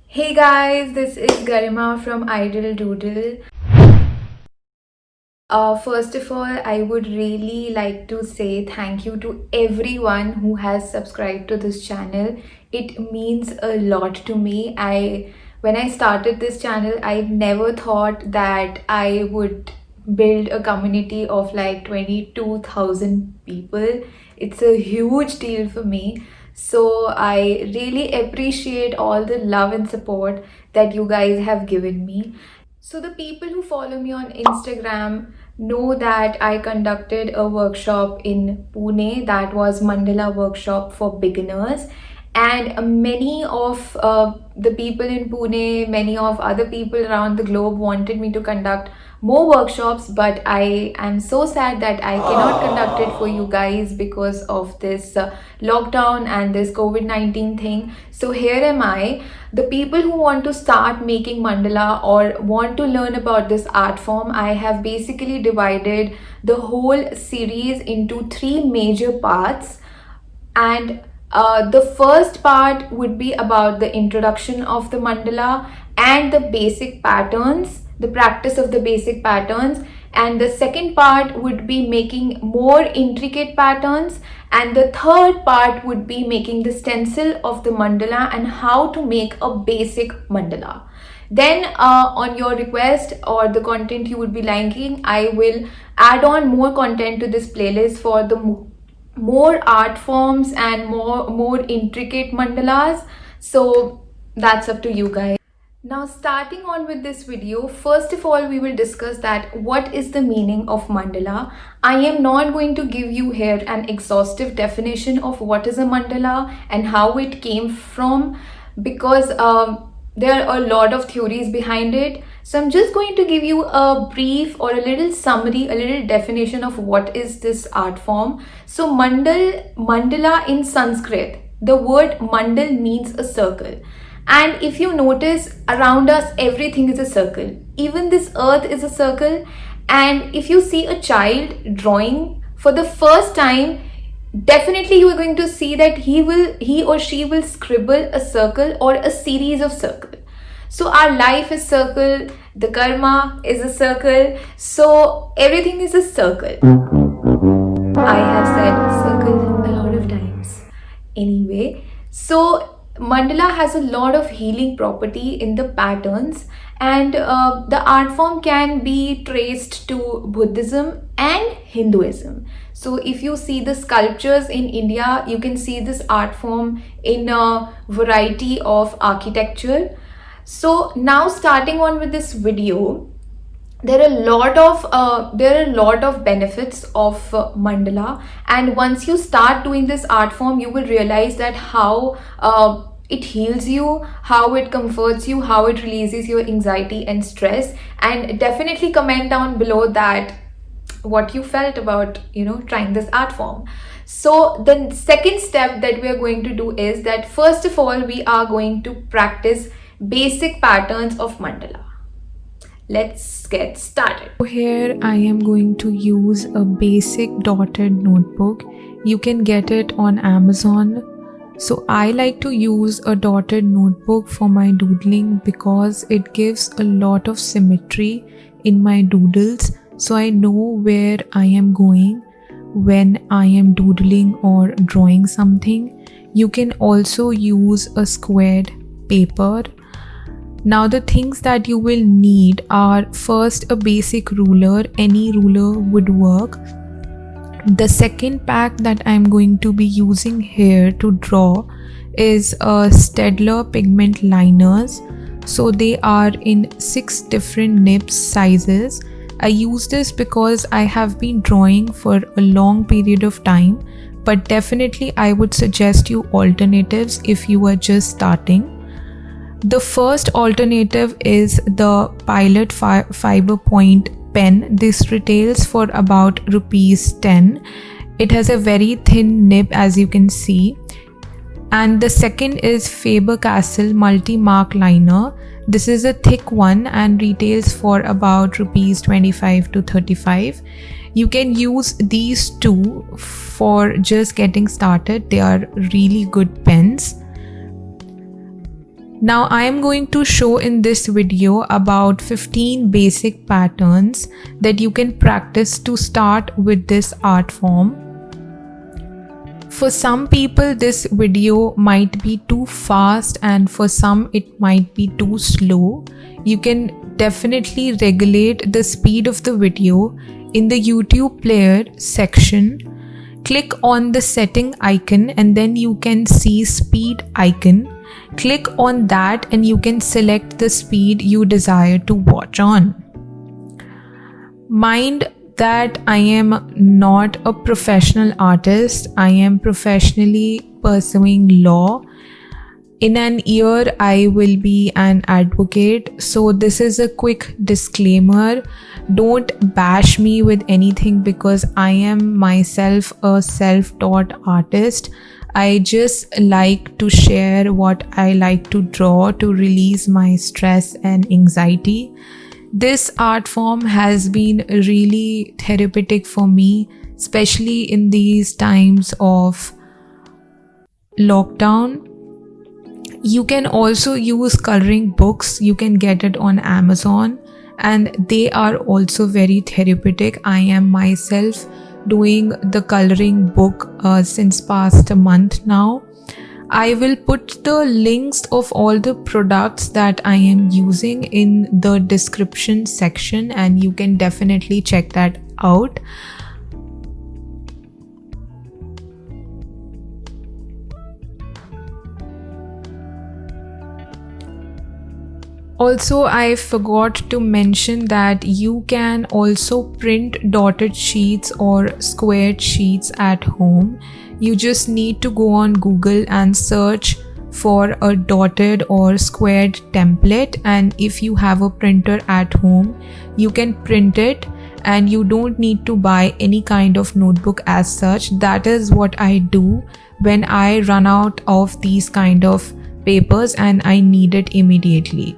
Hey guys, this is Garima from Idle Doodle. First of all, I would really like to say thank you to everyone who has subscribed to this channel. It means a lot to me. When I started this channel, I never thought that I would build a community of like 22,000 people. It's a huge deal for me. So I really appreciate all the love and support that you guys have given me. So, the people who follow me on Instagram know that I conducted a workshop in Pune that was Mandala workshop for beginners. And many of the people in Pune, many of other people around the globe wanted me to conduct more workshops, but I am so sad that I cannot conduct it for you guys because of this lockdown and this COVID-19 thing. So here am I. The people who want to start making mandala or want to learn about this art form, I have basically divided the whole series into three major parts. And the first part would be about the introduction of the mandala and the basic patterns, the practice of the basic patterns. And the second part would be making more intricate patterns. And the third part would be making the stencil of the mandala and how to make a basic mandala. Then, on your request or the content you would be liking, I will add on more content to this playlist for the more art forms and more intricate mandalas. So that's up to you guys. Now, starting on with this video, first of all, we will discuss that what is the meaning of mandala. I am not going to give you here an exhaustive definition of what is a mandala and how it came from, because there are a lot of theories behind it. So I'm just going to give you a brief or a little summary, a little definition of what is this art form. So mandala in Sanskrit, the word mandal means a circle. And if you notice around us, everything is a circle. Even this earth is a circle. And if you see a child drawing for the first time, definitely you are going to see that he or she will scribble a circle or a series of circles. So our life is circle, the karma is a circle, so everything is a circle. I have said circle a lot of times. Anyway, so mandala has a lot of healing property in the patterns, and the art form can be traced to Buddhism and Hinduism. So if you see the sculptures in India, you can see this art form in a variety of architecture. So now, starting on with this video, there are a lot of benefits of mandala, and once you start doing this art form, you will realize that how it heals you, how it comforts you, how it releases your anxiety and stress. And definitely comment down below that what you felt about trying this art form. So the second step that we are going to do is that first of all, we are going to practice basic patterns of mandala. Let's get started. Here I am going to use a basic dotted notebook. You can get it on Amazon. So I like to use a dotted notebook for my doodling because it gives a lot of symmetry in my doodles, so I know where I am going when I am doodling or drawing something. You can also use a squared paper. Now the things that you will need are first a basic ruler. Any ruler would work. The second pack that I'm going to be using here to draw is a Staedtler pigment liners. So they are in 6 different nibs sizes. I use this because I have been drawing for a long period of time, but definitely I would suggest you alternatives if you are just starting. The first alternative is the Pilot Fiber Point pen. This retails for about ₹10. It has a very thin nib, as you can see. And the second is Faber-Castell Multi-Mark Liner. This is a thick one and retails for about ₹25 to ₹35. You can use these two for just getting started. They are really good pens. Now I am going to show in this video about 15 basic patterns that you can practice to start with this art form. For some people this video might be too fast and for some it might be too slow. You can definitely regulate the speed of the video in the YouTube player section. Click on the setting icon and then you can see speed icon. Click on that and you can select the speed you desire to watch on. Mind that I am not a professional artist. I am professionally pursuing law. In an year, I will be an advocate. So this is a quick disclaimer. Don't bash me with anything because I am myself a self-taught artist. I just like to share what I like to draw to release my stress and anxiety. This art form has been really therapeutic for me, especially in these times of lockdown. You can also use coloring books. You can get it on Amazon and they are also very therapeutic. I am myself doing the coloring book since past a month now. I will put the links of all the products that I am using in the description section and you can definitely check that out. Also, I forgot to mention that you can also print dotted sheets or squared sheets at home. You just need to go on Google and search for a dotted or squared template, and if you have a printer at home, you can print it and you don't need to buy any kind of notebook as such. That is what I do when I run out of these kind of papers and I need it immediately.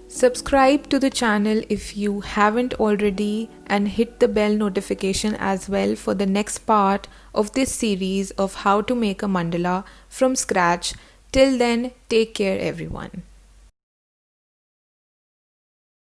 Subscribe to the channel if you haven't already and hit the bell notification as well for the next part of this series of how to make a mandala from scratch. Till then, take care everyone.